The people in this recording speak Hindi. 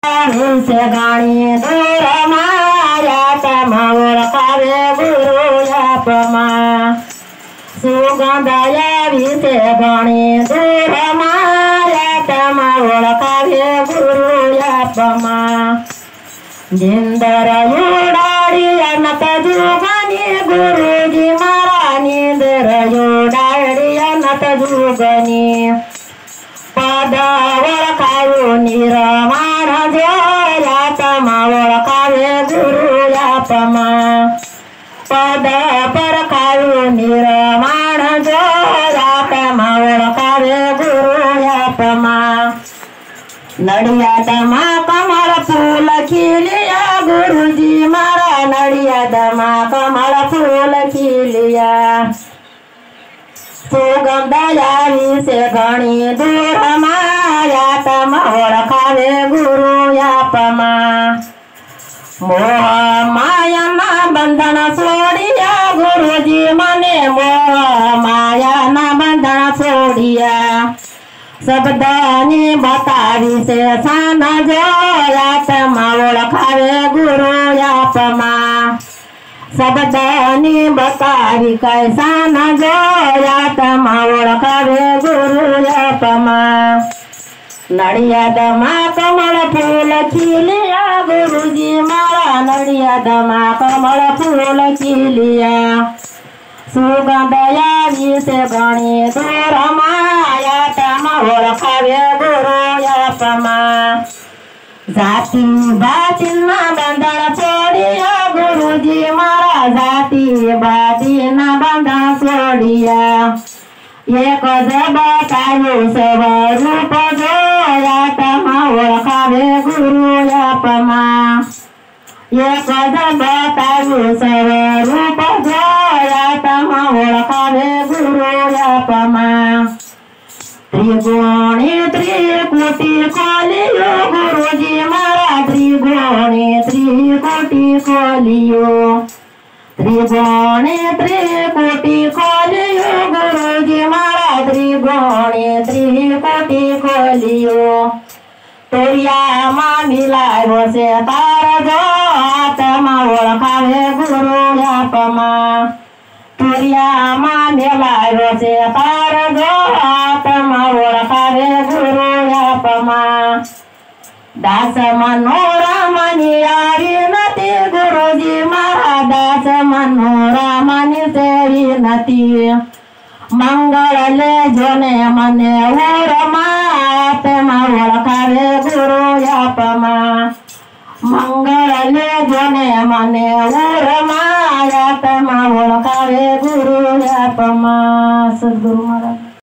से गाणी दूर माया तम ओळखावे गुरुयापमा सुगंधायावी से गाणी दूर माया तम ओळखावे गुरुयापमा जिंदर युडाळी अनत जुगनी गुरुजी मारा निंदर युडाळी अनत जुगनी पद ओळखावे निर्माण जोयापमा ओळखावे गुरुयापमा पद परखावे निर्माण जोयापमा ओळखावे गुरुयापमा नडियादमा कमल फूल खिलिया गुरुजी मारा नडियादमा कमल फूल खिलिया सुगंधायावी से घणी दूर माया तम ओळखावे गुरुयापमा मोह माया ना बंधन सोडिया गुरुजी मने मोह माया ना बंधन सोडिया शब्दानी बतावी से सान जोयापमा ओळखावे गुरुयापमा शब्दानी बतावी कैसा न जोयापमा ओळखावे गुरुयापमा नडियादमा कमल फूल खिलिया गुरुजी मारा नडियादमा कमल फूल खिलिया सुगंधायावी से घणी दूर माया तम ओळखावे गुरुयापमा जाती बातीना बंधन सोडिया गुरुजी मारा जाती बातीना बंधन सोडिया एक जब बतायो सब रूप जोयापमा ओळखावे गुरुयापमा एक जब बतायो सब रूप जोयापमा ओळखावे गुरुयापमा त्रिगुणी त्रिकुटी खोलियो गुरुजी मारा त्रिगुणी त्रिकुटी खोलियो त्रिगुणी त्रिकुटी खोलियो गुरुजी मारा त्रिगुणी त्रिकुटी खोलियो तोरिया मामिला बसे तार जोयापमा ओळखावे गुरुयापमा तुरिया मामिला बसे तार जोयापमा ओळखावे गुरुयापमा दास मनोरमणी विनती गुरुजी मारा दास मनोरमणी से विनती मंगळले जोने मने उरमात्मा ओळखावे गुरुयापमा मंगळले जोने मने उरमात्मा ओळखावे गुरुयापमा सद्गुरु महाराज।